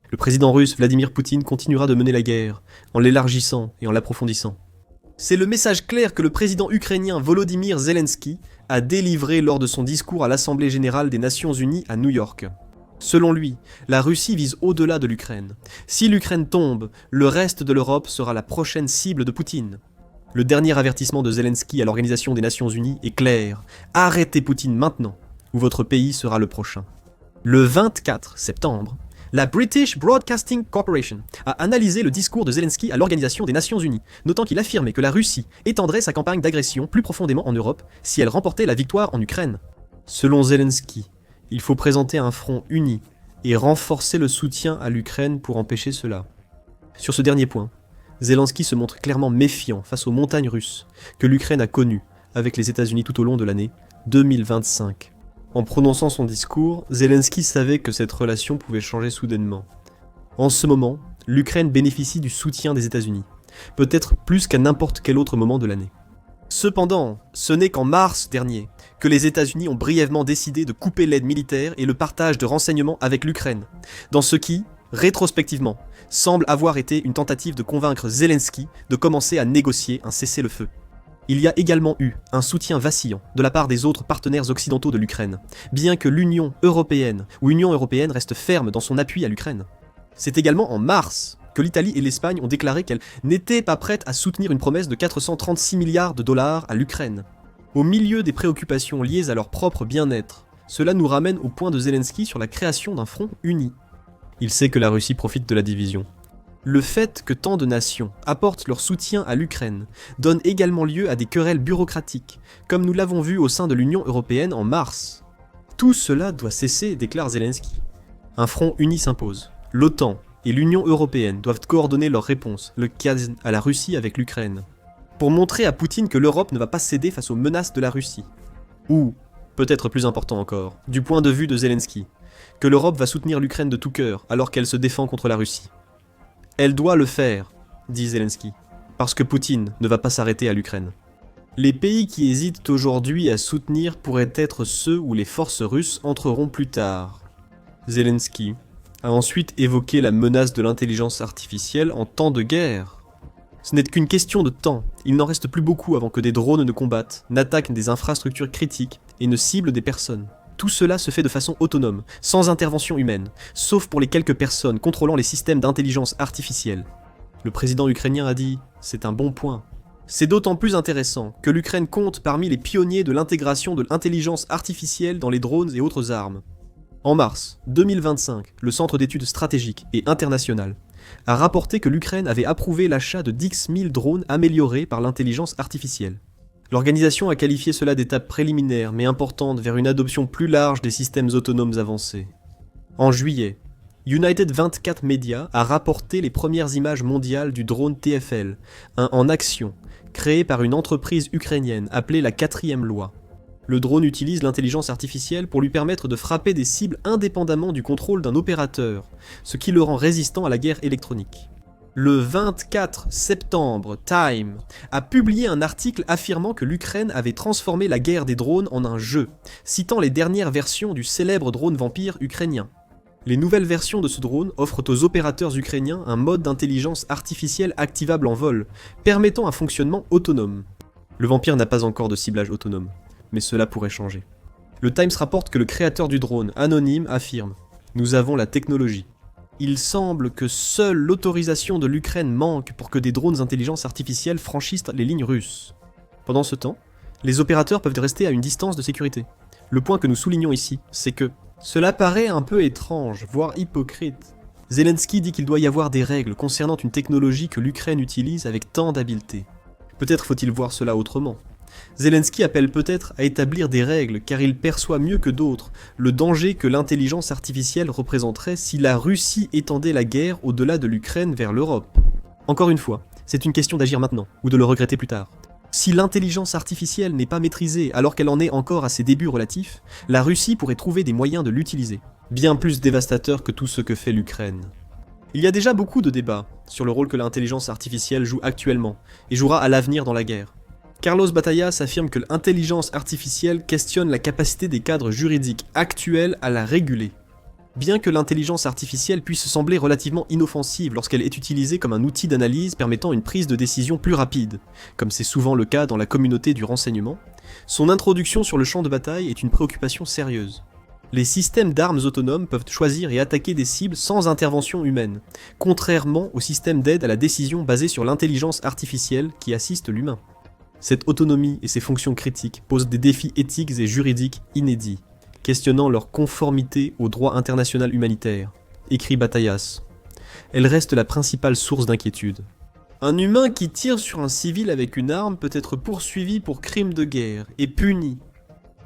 Le président russe Vladimir Poutine continuera de mener la guerre, en l'élargissant et en l'approfondissant. C'est le message clair que le président ukrainien Volodymyr Zelensky a délivré lors de son discours à l'Assemblée générale des Nations unies à New York. Selon lui, la Russie vise au-delà de l'Ukraine. Si l'Ukraine tombe, le reste de l'Europe sera la prochaine cible de Poutine. Le dernier avertissement de Zelensky à l'Organisation des Nations Unies est clair. Arrêtez Poutine maintenant, ou votre pays sera le prochain. Le 24 septembre, la British Broadcasting Corporation a analysé le discours de Zelensky à l'Organisation des Nations Unies, notant qu'il affirmait que la Russie étendrait sa campagne d'agression plus profondément en Europe si elle remportait la victoire en Ukraine. Selon Zelensky, il faut présenter un front uni et renforcer le soutien à l'Ukraine pour empêcher cela. Sur ce dernier point, Zelensky se montre clairement méfiant face aux montagnes russes que l'Ukraine a connues avec les États-Unis tout au long de l'année 2025. En prononçant son discours, Zelensky savait que cette relation pouvait changer soudainement. En ce moment, l'Ukraine bénéficie du soutien des États-Unis, peut-être plus qu'à n'importe quel autre moment de l'année. Cependant, ce n'est qu'en mars dernier que les États-Unis ont brièvement décidé de couper l'aide militaire et le partage de renseignements avec l'Ukraine, dans ce qui, rétrospectivement, semble avoir été une tentative de convaincre Zelensky de commencer à négocier un cessez-le-feu. Il y a également eu un soutien vacillant de la part des autres partenaires occidentaux de l'Ukraine, bien que l'Union européenne reste ferme dans son appui à l'Ukraine. C'est également en mars que l'Italie et l'Espagne ont déclaré qu'elles n'étaient pas prêtes à soutenir une promesse de 436 milliards de dollars à l'Ukraine. Au milieu des préoccupations liées à leur propre bien-être, cela nous ramène au point de Zelensky sur la création d'un front uni. Il sait que la Russie profite de la division. Le fait que tant de nations apportent leur soutien à l'Ukraine donne également lieu à des querelles bureaucratiques, comme nous l'avons vu au sein de l'Union européenne en mars. Tout cela doit cesser, déclare Zelensky. Un front uni s'impose. L'OTAN et l'Union européenne doivent coordonner leur réponse, le cas à la Russie avec l'Ukraine, pour montrer à Poutine que l'Europe ne va pas céder face aux menaces de la Russie. Ou, peut-être plus important encore, du point de vue de Zelensky, que l'Europe va soutenir l'Ukraine de tout cœur alors qu'elle se défend contre la Russie. Elle doit le faire, dit Zelensky, parce que Poutine ne va pas s'arrêter à l'Ukraine. Les pays qui hésitent aujourd'hui à soutenir pourraient être ceux où les forces russes entreront plus tard. Zelensky a ensuite évoqué la menace de l'intelligence artificielle en temps de guerre. Ce n'est qu'une question de temps, il n'en reste plus beaucoup avant que des drones ne combattent, n'attaquent des infrastructures critiques et ne ciblent des personnes. Tout cela se fait de façon autonome, sans intervention humaine, sauf pour les quelques personnes contrôlant les systèmes d'intelligence artificielle. Le président ukrainien a dit « c'est un bon point ». C'est d'autant plus intéressant que l'Ukraine compte parmi les pionniers de l'intégration de l'intelligence artificielle dans les drones et autres armes. En mars 2025, le Centre d'études stratégiques et internationales a rapporté que l'Ukraine avait approuvé l'achat de 10 000 drones améliorés par l'intelligence artificielle. L'organisation a qualifié cela d'étape préliminaire mais importante vers une adoption plus large des systèmes autonomes avancés. En juillet, United 24 Media a rapporté les premières images mondiales du drone TFL, un en action, créé par une entreprise ukrainienne appelée la 4e loi. Le drone utilise l'intelligence artificielle pour lui permettre de frapper des cibles indépendamment du contrôle d'un opérateur, ce qui le rend résistant à la guerre électronique. Le 24 septembre, Time a publié un article affirmant que l'Ukraine avait transformé la guerre des drones en un jeu, citant les dernières versions du célèbre drone vampire ukrainien. Les nouvelles versions de ce drone offrent aux opérateurs ukrainiens un mode d'intelligence artificielle activable en vol, permettant un fonctionnement autonome. Le vampire n'a pas encore de ciblage autonome, mais cela pourrait changer. Le Times rapporte que le créateur du drone, anonyme, affirme « Nous avons la technologie ». Il semble que seule l'autorisation de l'Ukraine manque pour que des drones intelligence artificielle franchissent les lignes russes. Pendant ce temps, les opérateurs peuvent rester à une distance de sécurité. Le point que nous soulignons ici, c'est que cela paraît un peu étrange, voire hypocrite. Zelensky dit qu'il doit y avoir des règles concernant une technologie que l'Ukraine utilise avec tant d'habileté. Peut-être faut-il voir cela autrement. Zelensky appelle peut-être à établir des règles car il perçoit mieux que d'autres le danger que l'intelligence artificielle représenterait si la Russie étendait la guerre au-delà de l'Ukraine vers l'Europe. Encore une fois, c'est une question d'agir maintenant ou de le regretter plus tard. Si l'intelligence artificielle n'est pas maîtrisée alors qu'elle en est encore à ses débuts relatifs, la Russie pourrait trouver des moyens de l'utiliser, bien plus dévastateurs que tout ce que fait l'Ukraine. Il y a déjà beaucoup de débats sur le rôle que l'intelligence artificielle joue actuellement et jouera à l'avenir dans la guerre. Carlos Batallas affirme que l'intelligence artificielle questionne la capacité des cadres juridiques actuels à la réguler. Bien que l'intelligence artificielle puisse sembler relativement inoffensive lorsqu'elle est utilisée comme un outil d'analyse permettant une prise de décision plus rapide, comme c'est souvent le cas dans la communauté du renseignement, son introduction sur le champ de bataille est une préoccupation sérieuse. Les systèmes d'armes autonomes peuvent choisir et attaquer des cibles sans intervention humaine, contrairement aux systèmes d'aide à la décision basés sur l'intelligence artificielle qui assiste l'humain. Cette autonomie et ses fonctions critiques posent des défis éthiques et juridiques inédits, questionnant leur conformité au droit international humanitaire, écrit Batallas. Elle reste la principale source d'inquiétude. Un humain qui tire sur un civil avec une arme peut être poursuivi pour crime de guerre et puni.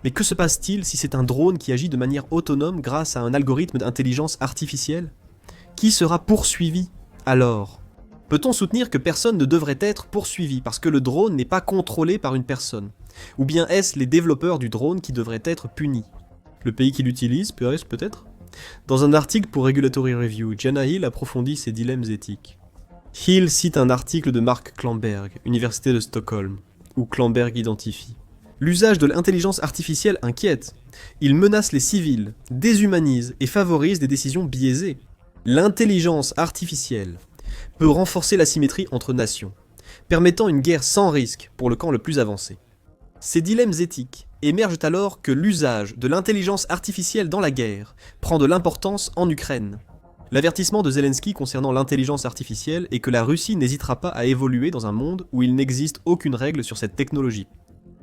Mais que se passe-t-il si c'est un drone qui agit de manière autonome grâce à un algorithme d'intelligence artificielle ? Qui sera poursuivi alors ? Peut-on soutenir que personne ne devrait être poursuivi parce que le drone n'est pas contrôlé par une personne ? Ou bien est-ce les développeurs du drone qui devraient être punis ? Le pays qui l'utilise, peut-être ? Dans un article pour Regulatory Review, Jana Hill approfondit ces dilemmes éthiques. Hill cite un article de Mark Klamberg, Université de Stockholm, où Klamberg identifie. L'usage de l'intelligence artificielle inquiète. Il menace les civils, déshumanise et favorise des décisions biaisées. L'intelligence artificielle peut renforcer l'asymétrie entre nations, permettant une guerre sans risque pour le camp le plus avancé. Ces dilemmes éthiques émergent alors que l'usage de l'intelligence artificielle dans la guerre prend de l'importance en Ukraine. L'avertissement de Zelensky concernant l'intelligence artificielle est que la Russie n'hésitera pas à évoluer dans un monde où il n'existe aucune règle sur cette technologie.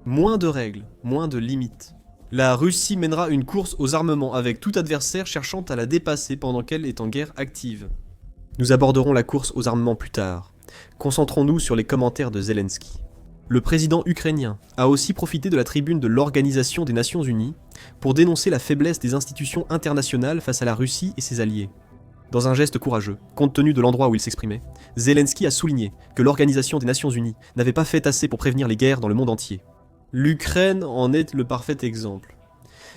Moins de règles, moins de limites. La Russie mènera une course aux armements avec tout adversaire cherchant à la dépasser pendant qu'elle est en guerre active. Nous aborderons la course aux armements plus tard. Concentrons-nous sur les commentaires de Zelensky. Le président ukrainien a aussi profité de la tribune de l'Organisation des Nations Unies pour dénoncer la faiblesse des institutions internationales face à la Russie et ses alliés. Dans un geste courageux, compte tenu de l'endroit où il s'exprimait, Zelensky a souligné que l'Organisation des Nations Unies n'avait pas fait assez pour prévenir les guerres dans le monde entier. L'Ukraine en est le parfait exemple.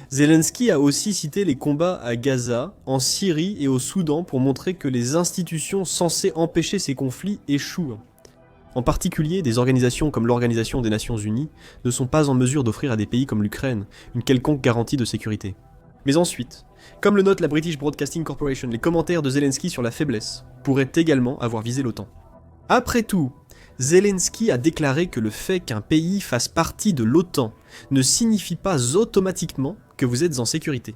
Zelensky a aussi cité les combats à Gaza, en Syrie et au Soudan pour montrer que les institutions censées empêcher ces conflits échouent. En particulier, des organisations comme l'Organisation des Nations Unies ne sont pas en mesure d'offrir à des pays comme l'Ukraine une quelconque garantie de sécurité. Mais ensuite, comme le note la British Broadcasting Corporation, les commentaires de Zelensky sur la faiblesse pourraient également avoir visé l'OTAN. Après tout, Zelensky a déclaré que le fait qu'un pays fasse partie de l'OTAN ne signifie pas automatiquement que vous êtes en sécurité.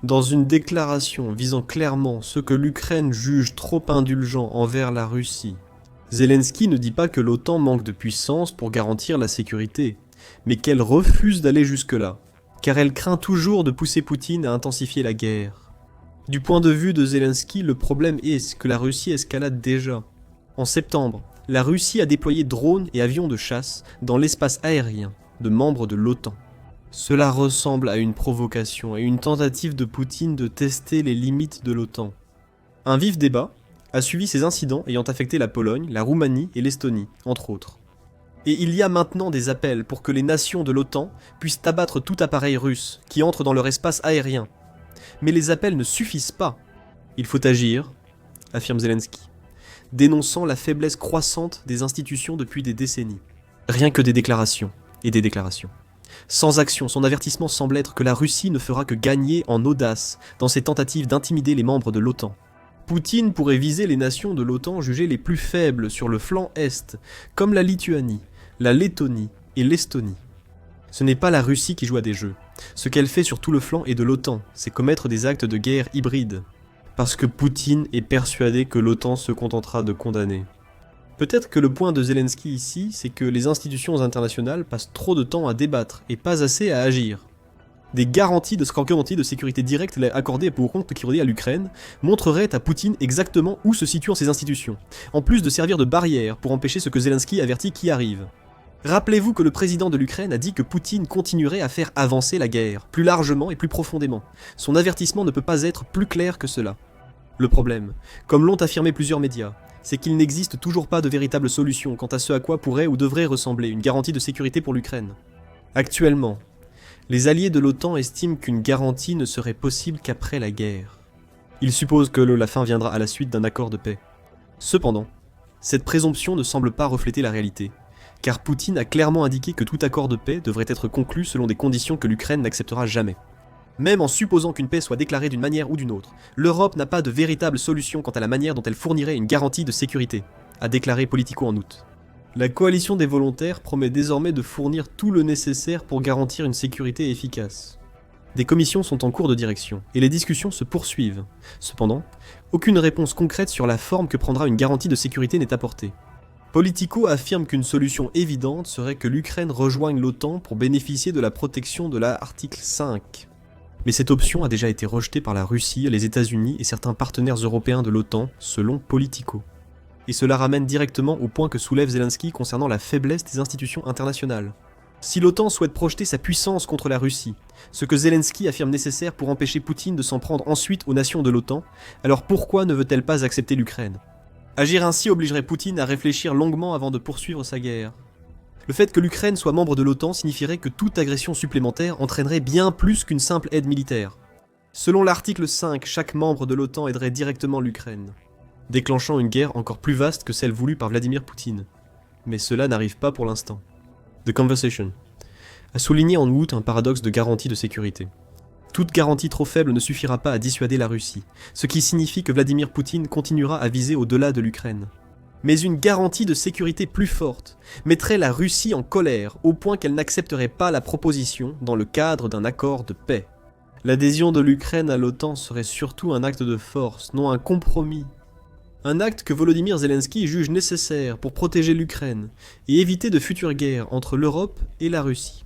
Dans une déclaration visant clairement ce que l'Ukraine juge trop indulgent envers la Russie, Zelensky ne dit pas que l'OTAN manque de puissance pour garantir la sécurité, mais qu'elle refuse d'aller jusque-là, car elle craint toujours de pousser Poutine à intensifier la guerre. Du point de vue de Zelensky, le problème est que la Russie escalade déjà. En septembre, la Russie a déployé drones et avions de chasse dans l'espace aérien de membres de l'OTAN. Cela ressemble à une provocation et une tentative de Poutine de tester les limites de l'OTAN. Un vif débat a suivi ces incidents ayant affecté la Pologne, la Roumanie et l'Estonie, entre autres. Et il y a maintenant des appels pour que les nations de l'OTAN puissent abattre tout appareil russe qui entre dans leur espace aérien. Mais les appels ne suffisent pas. Il faut agir, affirme Zelensky, dénonçant la faiblesse croissante des institutions depuis des décennies. Rien que des déclarations, et des déclarations. Sans action, son avertissement semble être que la Russie ne fera que gagner en audace dans ses tentatives d'intimider les membres de l'OTAN. Poutine pourrait viser les nations de l'OTAN jugées les plus faibles sur le flanc est, comme la Lituanie, la Lettonie et l'Estonie. Ce n'est pas la Russie qui joue à des jeux. Ce qu'elle fait sur tout le flanc est de l'OTAN, c'est commettre des actes de guerre hybrides. Parce que Poutine est persuadé que l'OTAN se contentera de condamner. Peut-être que le point de Zelensky ici, c'est que les institutions internationales passent trop de temps à débattre et pas assez à agir. Des garanties de sécurité directe accordées pour compte qui redit à l'Ukraine montreraient à Poutine exactement où se situent ces institutions, en plus de servir de barrière pour empêcher ce que Zelensky avertit qui arrive. Rappelez-vous que le président de l'Ukraine a dit que Poutine continuerait à faire avancer la guerre, plus largement et plus profondément. Son avertissement ne peut pas être plus clair que cela. Le problème, comme l'ont affirmé plusieurs médias, c'est qu'il n'existe toujours pas de véritable solution quant à ce à quoi pourrait ou devrait ressembler une garantie de sécurité pour l'Ukraine. Actuellement, les alliés de l'OTAN estiment qu'une garantie ne serait possible qu'après la guerre. Ils supposent que la fin viendra à la suite d'un accord de paix. Cependant, cette présomption ne semble pas refléter la réalité, car Poutine a clairement indiqué que tout accord de paix devrait être conclu selon des conditions que l'Ukraine n'acceptera jamais. Même en supposant qu'une paix soit déclarée d'une manière ou d'une autre, l'Europe n'a pas de véritable solution quant à la manière dont elle fournirait une garantie de sécurité, a déclaré Politico en août. La coalition des volontaires promet désormais de fournir tout le nécessaire pour garantir une sécurité efficace. Des commissions sont en cours de direction, et les discussions se poursuivent. Cependant, aucune réponse concrète sur la forme que prendra une garantie de sécurité n'est apportée. Politico affirme qu'une solution évidente serait que l'Ukraine rejoigne l'OTAN pour bénéficier de la protection de l'article 5. Mais cette option a déjà été rejetée par la Russie, les États-Unis et certains partenaires européens de l'OTAN, selon Politico. Et cela ramène directement au point que soulève Zelensky concernant la faiblesse des institutions internationales. Si l'OTAN souhaite projeter sa puissance contre la Russie, ce que Zelensky affirme nécessaire pour empêcher Poutine de s'en prendre ensuite aux nations de l'OTAN, alors pourquoi ne veut-elle pas accepter l'Ukraine ? Agir ainsi obligerait Poutine à réfléchir longuement avant de poursuivre sa guerre. Le fait que l'Ukraine soit membre de l'OTAN signifierait que toute agression supplémentaire entraînerait bien plus qu'une simple aide militaire. Selon l'article 5, chaque membre de l'OTAN aiderait directement l'Ukraine, déclenchant une guerre encore plus vaste que celle voulue par Vladimir Poutine. Mais cela n'arrive pas pour l'instant. The Conversation a souligné en août un paradoxe de garantie de sécurité. Toute garantie trop faible ne suffira pas à dissuader la Russie, ce qui signifie que Vladimir Poutine continuera à viser au-delà de l'Ukraine. Mais une garantie de sécurité plus forte mettrait la Russie en colère au point qu'elle n'accepterait pas la proposition dans le cadre d'un accord de paix. L'adhésion de l'Ukraine à l'OTAN serait surtout un acte de force, non un compromis. Un acte que Volodymyr Zelensky juge nécessaire pour protéger l'Ukraine et éviter de futures guerres entre l'Europe et la Russie.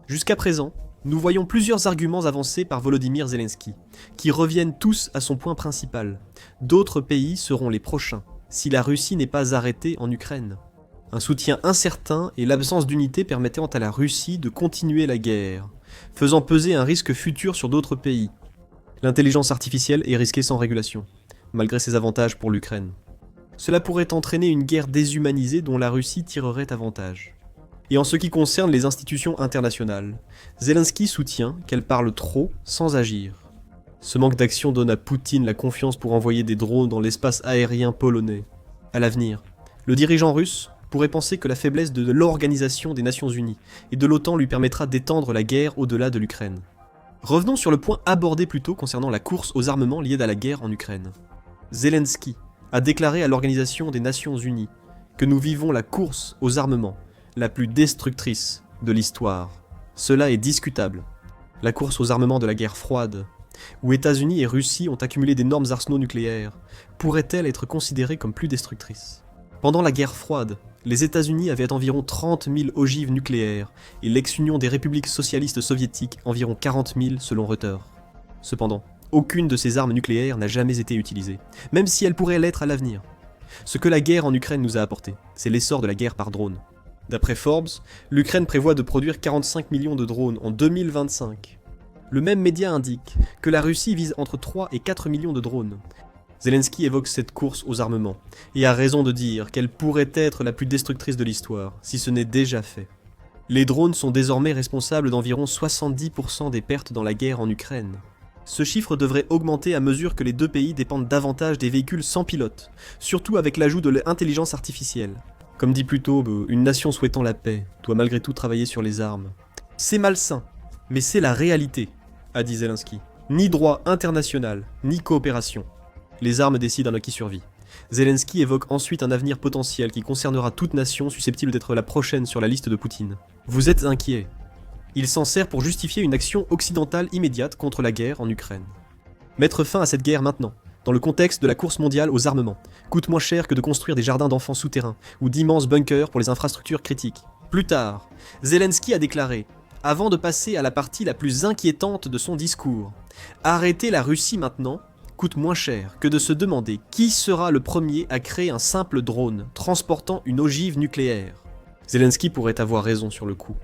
Jusqu'à présent, nous voyons plusieurs arguments avancés par Volodymyr Zelensky, qui reviennent tous à son point principal. D'autres pays seront les prochains, si la Russie n'est pas arrêtée en Ukraine. Un soutien incertain et l'absence d'unité permettant à la Russie de continuer la guerre, faisant peser un risque futur sur d'autres pays. L'intelligence artificielle est risquée sans régulation, malgré ses avantages pour l'Ukraine. Cela pourrait entraîner une guerre déshumanisée dont la Russie tirerait avantage. Et en ce qui concerne les institutions internationales, Zelensky soutient qu'elles parlent trop sans agir. Ce manque d'action donne à Poutine la confiance pour envoyer des drones dans l'espace aérien polonais. À l'avenir, le dirigeant russe pourrait penser que la faiblesse de l'Organisation des Nations Unies et de l'OTAN lui permettra d'étendre la guerre au-delà de l'Ukraine. Revenons sur le point abordé plus tôt concernant la course aux armements liée à la guerre en Ukraine. Zelensky a déclaré à l'Organisation des Nations Unies que nous vivons la course aux armements la plus destructrice de l'histoire. Cela est discutable. La course aux armements de la guerre froide, où États-Unis et Russie ont accumulé d'énormes arsenaux nucléaires, pourrait-elle être considérée comme plus destructrice ? Pendant la guerre froide, les États-Unis avaient environ 30 000 ogives nucléaires et l'ex-Union des républiques socialistes soviétiques environ 40 000 selon Reuters. Cependant, aucune de ces armes nucléaires n'a jamais été utilisée, même si elle pourrait l'être à l'avenir. Ce que la guerre en Ukraine nous a apporté, c'est l'essor de la guerre par drone. D'après Forbes, l'Ukraine prévoit de produire 45 millions de drones en 2025. Le même média indique que la Russie vise entre 3 et 4 millions de drones. Zelensky évoque cette course aux armements, et a raison de dire qu'elle pourrait être la plus destructrice de l'histoire, si ce n'est déjà fait. Les drones sont désormais responsables d'environ 70% des pertes dans la guerre en Ukraine. Ce chiffre devrait augmenter à mesure que les deux pays dépendent davantage des véhicules sans pilote, surtout avec l'ajout de l'intelligence artificielle. Comme dit plus tôt, une nation souhaitant la paix doit malgré tout travailler sur les armes. C'est malsain, mais c'est la réalité, a dit Zelensky. Ni droit international, ni coopération. Les armes décident à qui survit. Zelensky évoque ensuite un avenir potentiel qui concernera toute nation susceptible d'être la prochaine sur la liste de Poutine. Vous êtes inquiet. Il s'en sert pour justifier une action occidentale immédiate contre la guerre en Ukraine. Mettre fin à cette guerre maintenant, dans le contexte de la course mondiale aux armements, coûte moins cher que de construire des jardins d'enfants souterrains ou d'immenses bunkers pour les infrastructures critiques. Plus tard, Zelensky a déclaré, avant de passer à la partie la plus inquiétante de son discours, « Arrêter la Russie maintenant coûte moins cher que de se demander qui sera le premier à créer un simple drone transportant une ogive nucléaire. » Zelensky pourrait avoir raison sur le coup.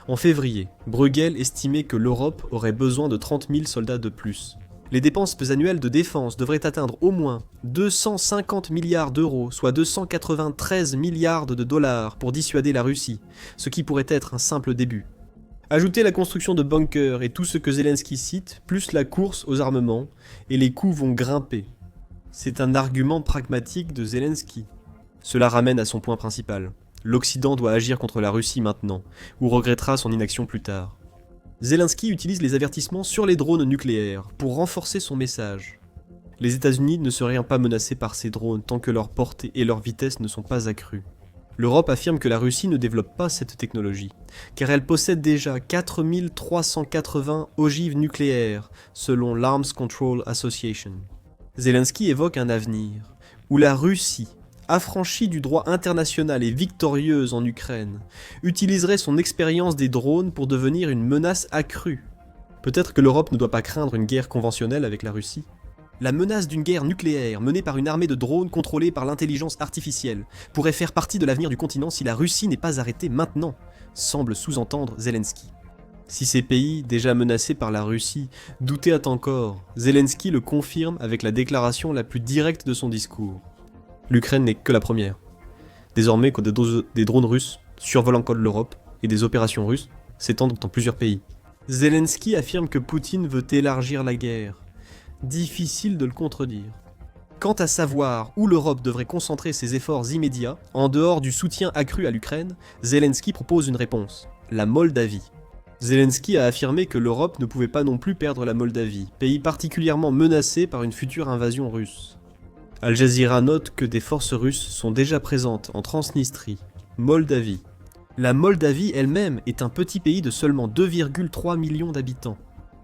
En février, Bruegel estimait que l'Europe aurait besoin de 30 000 soldats de plus. Les dépenses annuelles de défense devraient atteindre au moins 250 milliards d'euros, soit 293 milliards de dollars pour dissuader la Russie, ce qui pourrait être un simple début. Ajoutez la construction de bunkers et tout ce que Zelensky cite, plus la course aux armements, et les coûts vont grimper. C'est un argument pragmatique de Zelensky. Cela ramène à son point principal. L'Occident doit agir contre la Russie maintenant, ou regrettera son inaction plus tard. Zelensky utilise les avertissements sur les drones nucléaires pour renforcer son message. Les États-Unis ne seraient pas menacés par ces drones tant que leur portée et leur vitesse ne sont pas accrues. L'Europe affirme que la Russie ne développe pas cette technologie, car elle possède déjà 4380 ogives nucléaires, selon l'Arms Control Association. Zelensky évoque un avenir où la Russie, affranchie du droit international et victorieuse en Ukraine, utiliserait son expérience des drones pour devenir une menace accrue. Peut-être que l'Europe ne doit pas craindre une guerre conventionnelle avec la Russie. La menace d'une guerre nucléaire menée par une armée de drones contrôlée par l'intelligence artificielle pourrait faire partie de l'avenir du continent si la Russie n'est pas arrêtée maintenant, semble sous-entendre Zelensky. Si ces pays, déjà menacés par la Russie, doutaient encore, Zelensky le confirme avec la déclaration la plus directe de son discours. L'Ukraine n'est que la première. Désormais, quand des drones russes survolent encore l'Europe et des opérations russes s'étendent dans plusieurs pays. Zelensky affirme que Poutine veut élargir la guerre. Difficile de le contredire. Quant à savoir où l'Europe devrait concentrer ses efforts immédiats, en dehors du soutien accru à l'Ukraine, Zelensky propose une réponse, la Moldavie. Zelensky a affirmé que l'Europe ne pouvait pas non plus perdre la Moldavie, pays particulièrement menacé par une future invasion russe. Al Jazeera note que des forces russes sont déjà présentes en Transnistrie, Moldavie. La Moldavie elle-même est un petit pays de seulement 2,3 millions d'habitants.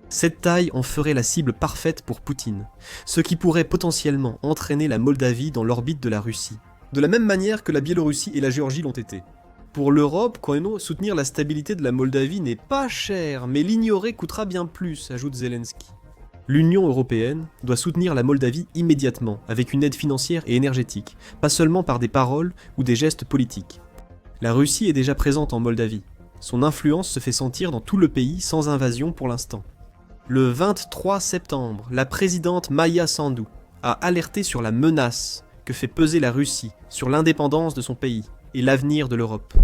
Cette taille en ferait la cible parfaite pour Poutine, ce qui pourrait potentiellement entraîner la Moldavie dans l'orbite de la Russie, de la même manière que la Biélorussie et la Géorgie l'ont été. Pour l'Europe, soutenir la stabilité de la Moldavie n'est pas cher, mais l'ignorer coûtera bien plus, ajoute Zelensky. L'Union européenne doit soutenir la Moldavie immédiatement, avec une aide financière et énergétique, pas seulement par des paroles ou des gestes politiques. La Russie est déjà présente en Moldavie. Son influence se fait sentir dans tout le pays sans invasion pour l'instant. Le 23 septembre, la présidente Maya Sandu a alerté sur la menace que fait peser la Russie sur l'indépendance de son pays et l'avenir de l'Europe.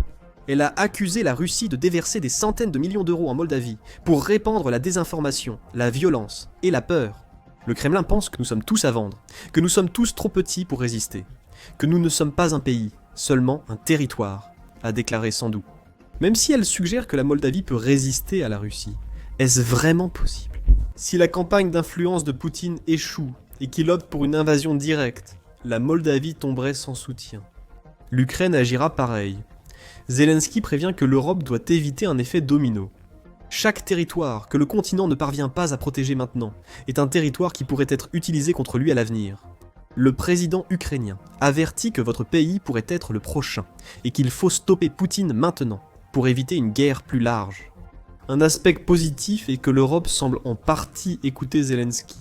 Elle a accusé la Russie de déverser des centaines de millions d'euros en Moldavie pour répandre la désinformation, la violence et la peur. Le Kremlin pense que nous sommes tous à vendre, que nous sommes tous trop petits pour résister, que nous ne sommes pas un pays, seulement un territoire, a déclaré Sandu. Même si elle suggère que la Moldavie peut résister à la Russie, est-ce vraiment possible ? Si la campagne d'influence de Poutine échoue et qu'il opte pour une invasion directe, la Moldavie tomberait sans soutien. L'Ukraine agira pareil. Zelensky prévient que l'Europe doit éviter un effet domino. Chaque territoire que le continent ne parvient pas à protéger maintenant est un territoire qui pourrait être utilisé contre lui à l'avenir. Le président ukrainien avertit que votre pays pourrait être le prochain et qu'il faut stopper Poutine maintenant pour éviter une guerre plus large. Un aspect positif est que l'Europe semble en partie écouter Zelensky.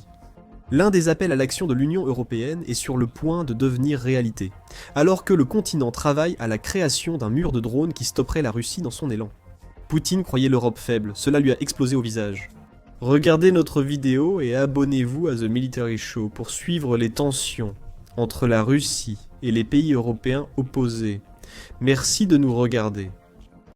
L'un des appels à l'action de l'Union européenne est sur le point de devenir réalité, alors que le continent travaille à la création d'un mur de drones qui stopperait la Russie dans son élan. Poutine croyait l'Europe faible, cela lui a explosé au visage. Regardez notre vidéo et abonnez-vous à The Military Show pour suivre les tensions entre la Russie et les pays européens opposés. Merci de nous regarder.